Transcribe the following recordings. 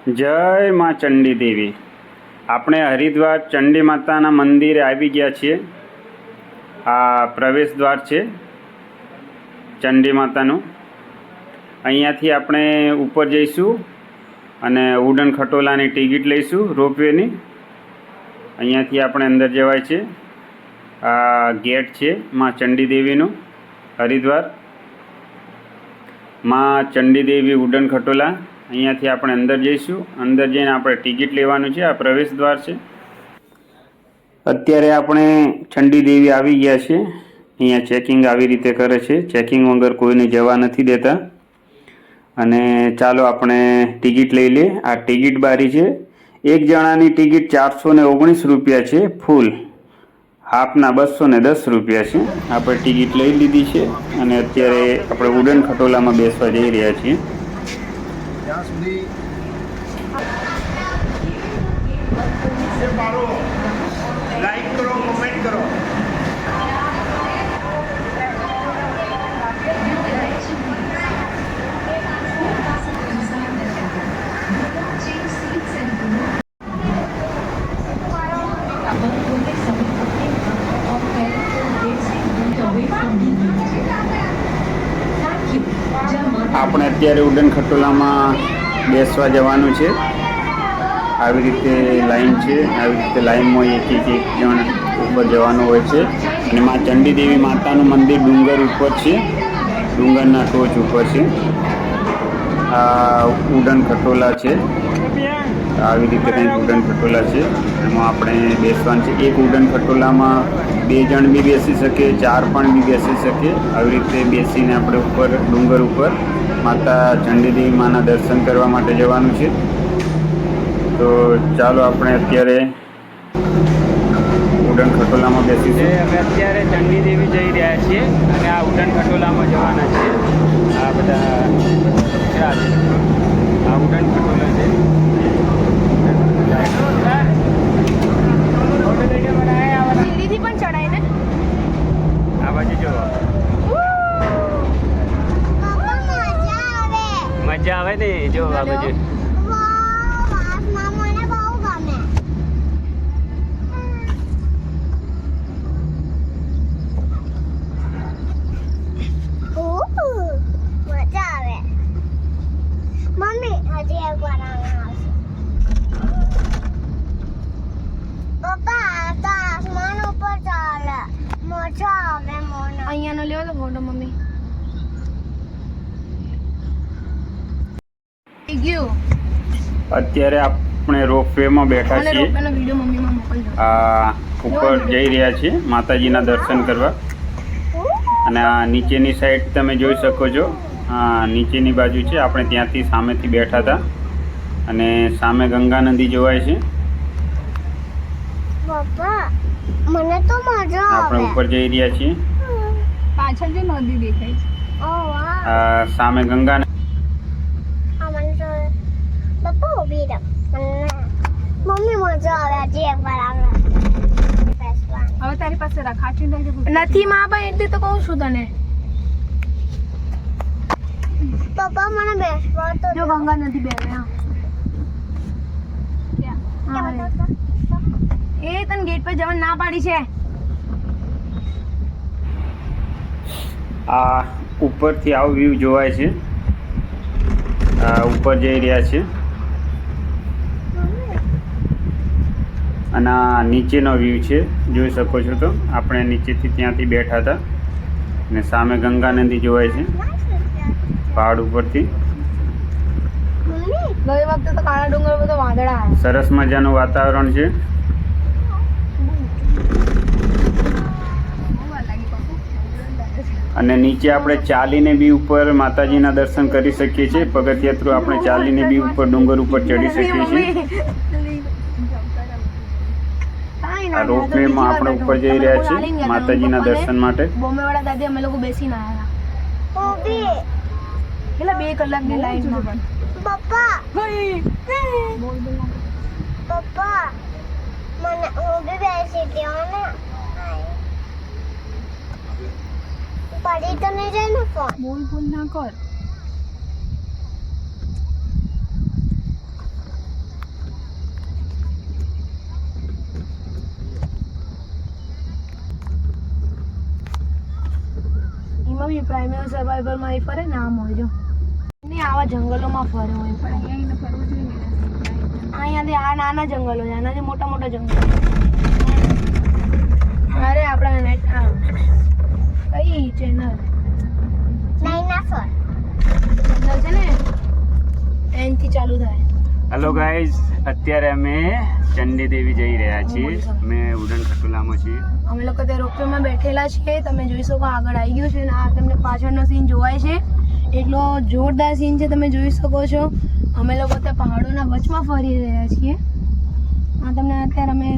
જય માં ચંડી દેવી। આપણે હરિદ્વાર ચંડી માતાના મંદિરે આવી ગયા છીએ। આ પ્રવેશ દ્વાર છે ચંડી માતાનું। અહીંયાથી આપણે ઉપર જઈશું અને વુડન ખટોલાની ટિકિટ લઈશું રોપવેની। અહીંયાથી આપણે અંદર જવાય છે। આ ગેટ છે માં ચંડી દેવીનું હરિદ્વાર। માં ચંડી દેવી વુડન ખટોલા। અહીંયાથી આપણે અંદર જઈશું। અંદર જઈને આપણે ટિકિટ લેવાનું છે। આ પ્રવેશ દ્વાર છે। અત્યારે આપણે ચંડી દેવી આવી ગયા છે। અહીંયા ચેકિંગ આવી રીતે કરે છે। ચેકિંગ વગર કોઈને જવા નથી દેતા। અને ચાલો આપણે ટિકિટ લઈ લે। આ ટિકિટ બારી છે। એક જણાની ટિકિટ 419 રૂપિયા છે ફૂલ। હાફના 210 રૂપિયા છે। આપણે ટિકિટ લઈ લીધી છે અને અત્યારે આપણે વુડન ખટોલામાં બેસવા જઈ રહ્યા છીએ। ત્યાં સુધી લાઈક કરો, કોમેન્ટ કરો। આપણે અત્યારે વુડન ખટોલામાં બેસવા જવાનું છે। આવી રીતે લાઈન છે। આવી રીતે લાઈનમાં એક જણ ઉપર જવાનું હોય છે। અને માં ચંડી દેવી માતાનું મંદિર ડુંગર ઉપર છે। ડુંગરના ટોચ ઉપર છે। આ વુડન ખટોલા છે। આવી રીતે કંઈક વુડન ખટોલા છે। એમાં આપણે બેસવાનું છે। એક વુડન ખટોલામાં 2 જણ બી બેસી શકે, 4 પણ બી બેસી શકે। આવી રીતે બેસીને આપણે ઉપર ડુંગર ઉપર માતા ચંડી દેવી માના દર્શન કરવા માટે જવાનું છે। તો ચાલો આપણે અત્યારે વુડન ખટોલામાં બેસીશું। અમે અત્યારે ચંડી દેવી જઈ રહ્યા છીએ અને આ વુડન ખટોલામાં જવાના છે। આ બધા આ વુડન ખટોલા છે। સીડીથી પણ ચડાય ને? આ બાજુ જો મજા આવે ને। જો આ બાજુ અહીંયા નો લેવો તો ફોટો મમ્મી અત્યારે આપણે રોપવેમાં બેઠા છીએ। વિડિયો મમ્મીમાં મોકલજો। આ ઉપર જઈ રહ્યા છીએ માતાજીના દર્શન કરવા। અને આ નીચેની સાઈડ તમે જોઈ શકો છો। આ નીચેની બાજુ છે। આપણે ત્યાંથી સામેથી બેઠા હતા અને સામે ગંગા નદી જોવાય છે। પપ્પા મને તો મજા આવે। આપણે ઉપર જઈ રહ્યા છીએ। પાછળ જે નદી દેખાય છે। ઓ વાહ। આ સામે ગંગા પપ્પા ઉભી રહો। મમ્મી મજા આવે આજે એકવાર આવે। હવે તારી પાસે રખાચી નથી માં બા એટલે તો કહું છું તને। પપ્પા મને બેસવા તો જો ગંગા નદી બેસે। એ તને ગેટ પર જવાનું ના પાડી છે। આ ઉપરથી આવો વ્યૂ જોવાય છે। આ ઉપર જઈ રહ્યા છે અને આ નીચેનો વ્યૂ છે। જોઈ શકો છો। તો આપણે નીચેથી ત્યાંથી બેઠા હતા અને સામે ગંગા નદી જોવાય છે પહાડ ઉપરથી। ગઈ વખતે તો કાળા ડુંગર પર તો વાદળા આવ્યા। સરસ મજાનું વાતાવરણ છે। અને નીચે આપણે ચાલીને બી ઉપર માતાજીના દર્શન કરી શકીએ છીએ। પગથિયા થ્રુ આપણે ચાલીને બી ઉપર ડુંગર ઉપર ચડી શકીએ છીએ। આ રોપવેમાં આપણે ઉપર જઈ રહ્યા છીએ માતાજીના દર્શન માટે। બોમ્બે વાળા દાદી અમે લોકો બેસીને આવ્યા કેટલા 2 કલાકની લાઈનમાં। પપ્પા પપ્પા મને હું બી બેસી ગયો ને પડી તો નહીં જાય ને ફોન બોલ ના કર પ્રાઇમરી સર્વાઈવલમાં એ ફરે ને આમ હોય જો નહીં આવા જંગલોમાં ફરે હોય પણ અહીંયા ફરવું જોઈએ અહીંયાથી આ નાના જંગલો છે આનાથી મોટા મોટા જંગલો અરે આપણા નેટ કઈ ચેનલ ડાયનાસોર ચેનલ છે ને એનથી ચાલુ થાય. હેલો ગાઈઝ, અત્યારે અમે ચંડી દેવી જઈ રહ્યા છીએ. અમે ઉડન ખટોલામાં છીએ. અમે લોકો તે રોપવેમાં બેઠેલા છીએ. તમે જોઈ શકો આગળ આવી ગયું છે ને આ તમને પાછળનો સીન જોવાય છે. એટલો જોરદાર સીન છે, તમે જોઈ શકો છો. અમે લોકો ત્યાં પહાડોના વચમાં ફરી રહ્યા છીએ. આ તમને અત્યારે અમે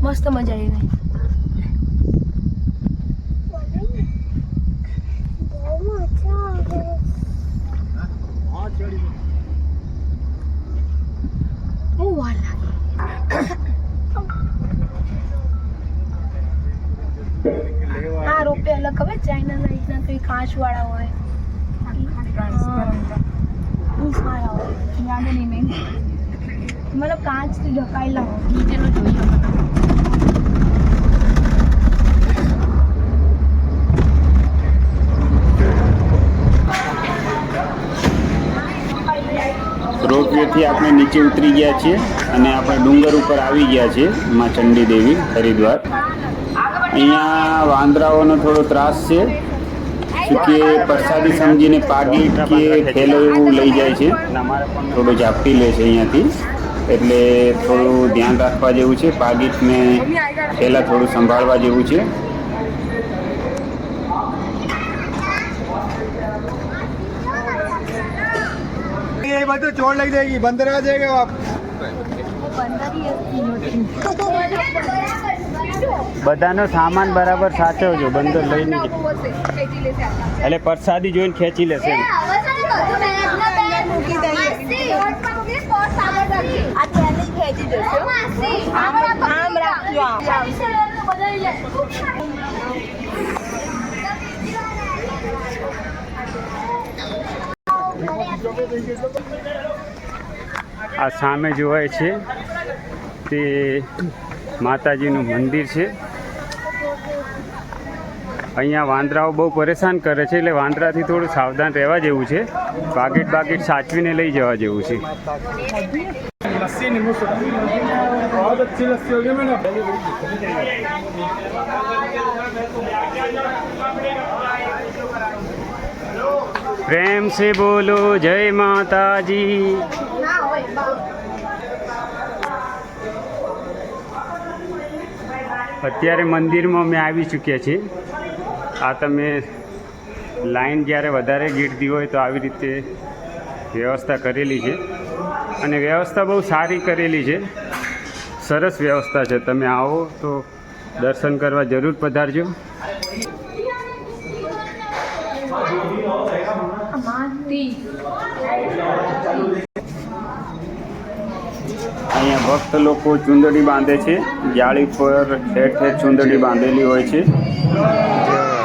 મસ્ત મજા આવી રહી. બહુ વાર લાગે. આ રોપે અલગ ખબર ચાઇનાના રીતના કઈ કાચ વાળા હોય મતલબ કાચથી ઢકાયેલા હોય નીચેનો જોઈ શકો. રોપવેથી આપણે નીચે ઉતરી ગયા છીએ અને આપણે ડુંગર ઉપર આવી ગયા છીએ માં ચંડી દેવી હરિદ્વાર. અહીંયા વાંદરાઓનો થોડો ત્રાસ છે શું કે પ્રસાદી સમજીને પાકીટ કે થેલો એવું લઈ જાય છે, થોડું ઝાપટી લે છે અહીંયાથી, એટલે થોડું ધ્યાન રાખવા જેવું છે. પાકીટને થેલા થોડું સંભાળવા જેવું છે. ये बात तो चोट लग जाएगी, बंदर आ जाएगा आप. બધાનો સામાન બરાબર સાચવજો, બંદર લઈને એટલે પ્રસાદી જોઈને ખેંચી લેશે. આ સામે જોવાય છે તે માતાજીનું મંદિર છે. અહીંયા વાંદરાઓ બહુ પરેશાન કરે છે, એટલે વાંદરાથી થોડું સાવધાન રહેવા જેવું છે. બાગેટ સાચવીને લઈ જવા જેવું છે. लस्सी नींबू सोडा बहुत अच्छी लस्सी होगी मैडम. પ્રેમ સે બોલો જય માતાજી. અત્યારે મંદિરમાં અમે આવી ચૂક્યા છીએ. આ તમે લાઈન જ્યારે વધારે ગીરતી હોય તો આવી રીતે વ્યવસ્થા કરેલી છે અને વ્યવસ્થા બહુ સારી કરેલી છે. સરસ વ્યવસ્થા છે. તમે આવો તો દર્શન કરવા જરૂર પધારજો. અહીંયા ભક્ત લોકો ચુંદડી બાંધે છે. જાળી પર ઠેર ઠેર ચુંદડી બાંધેલી હોય છે.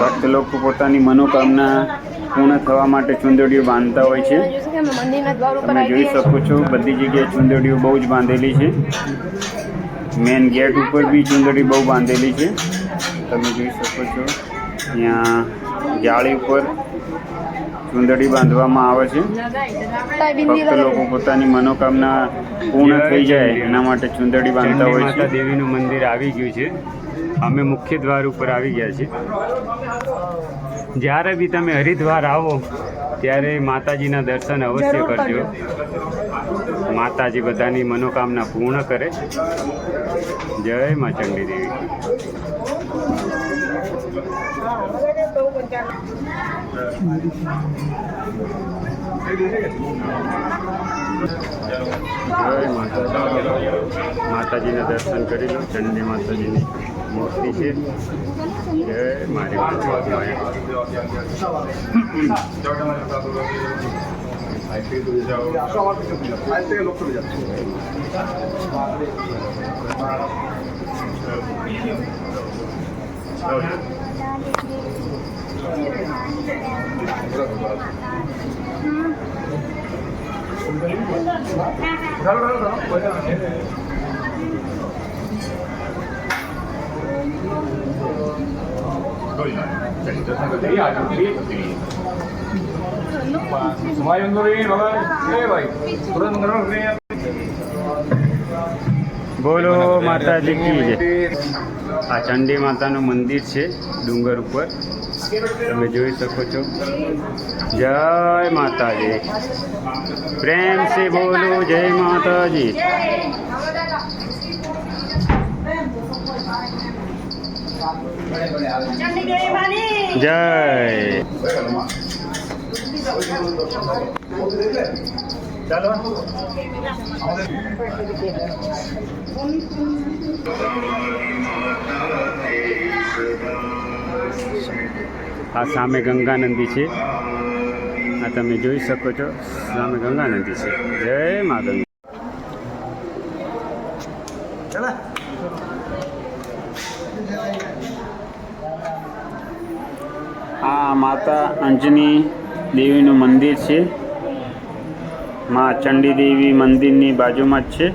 ભક્ત લોકો પોતાની મનોકામના પૂર્ણ થવા માટે ચુંદડીઓ બાંધતા હોય છે. તમે જોઈ શકો છો બધી જગ્યાએ ચુંદડીઓ બહુ જ બાંધેલી છે. મેન ગેટ ઉપર બી ચુંદડી બહુ બાંધેલી છે. તમે જોઈ શકો છો અહીંયા જાળી ઉપર ચુંદડી બાંધવામાં આવે છે. ભક્ત લોકો પોતાની મનોકામના પૂર્ણ થઈ જાય એના માટે ચુંદડી બાંધતા હોય છે. દેવીનું મંદિર આવી ગયું છે. અમે મુખ્ય દ્વાર ઉપર આવી ગયા છીએ. જ્યારે બી તમે હરિદ્વાર આવો ત્યારે માતાજીના દર્શન અવશ્ય કરજો. માતાજી બધાની મનોકામના પૂર્ણ કરે. જય મા ચંડી દેવી. જય માતાજી. માતાજીના દર્શન કરી લો. ચંડી માતાજીની મૂર્તિ છે. જય મારી માતા. બોલો માતાજી કી જય. આ ચંડી માતાનું મંદિર છે ડુંગર ઉપર, તમે જોઈ શકો છો. જય માતાજી, પ્રેમ से બોલો જય માતાજી. જય. આ સામે ગંગા નદી છે, આ તમે જોઈ શકો છો. સામે ગંગા નદી છે. જય મા ગંગા. આ માતા અંજની દેવીનું મંદિર છે. માં ચંડી દેવી મંદિરની બાજુમાં જ છે.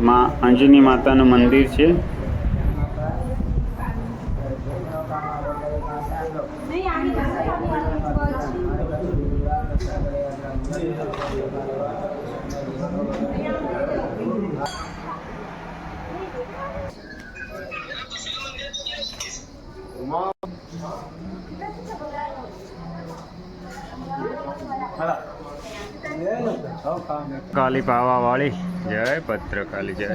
માં અંજની માતાનું મંદિર છે. કાલી પાવા વાળી જય ભદ્રકાલી જય.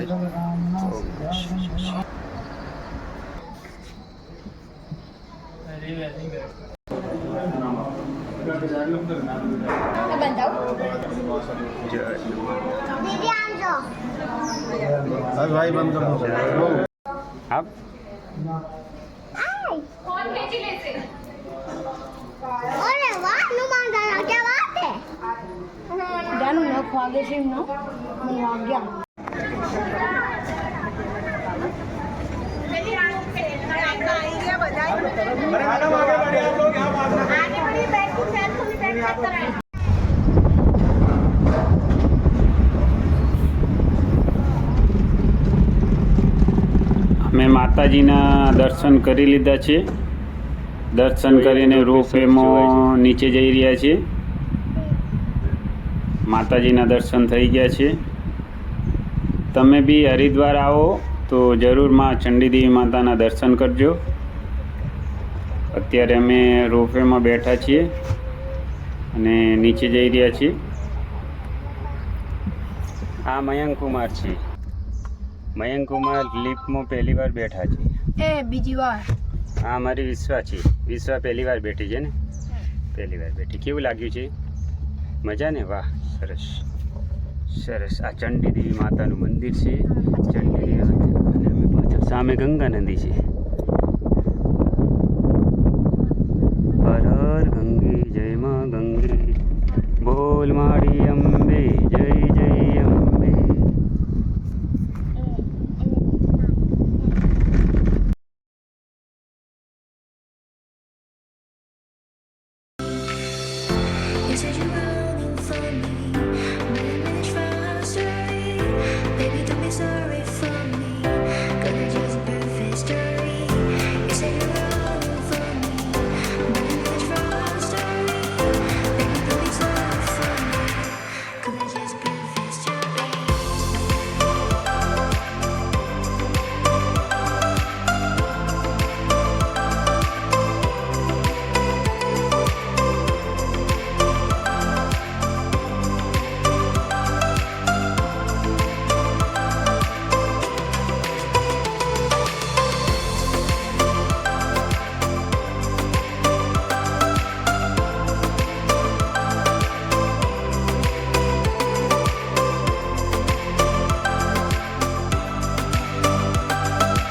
ભાઈ બંધ કરો. આપ જાનું નખ વાગે છે એમનો મને વાગ્યા. અમે માતાજીના દર્શન કરી લીધા છે. દર્શન કરીને રોપવેમાં નીચે જઈ રહ્યા છીએ. માતાજીના દર્શન થઈ ગયા છે. તમે બી હરિદ્વાર આવો તો જરૂર માં ચંડી દેવી માતાના દર્શન કરજો. અત્યારે અમે રોપવેમાં બેઠા છીએ અને નીચે જઈ રહ્યા છીએ. આ મયંક કુમાર છે. મયંક કુમાર લિફ્ટમાં પહેલી વાર બેઠા છે. એ બીજી વાર. આ મારી વિશ્વા છે. વિશ્વા પહેલી વાર બેઠી છે ને, પહેલી વાર બેઠી. કેવું લાગ્યું છે? મજા ને? વાહ, સરસ સરસ. આ ચંડી દેવી માતાનું મંદિર છે. ચંડી દેવી અને અમે પાછળ સામે ગંગા નદી છે. હર હર ગંગે જય માં ગંગે, બોલ માડી અંબે.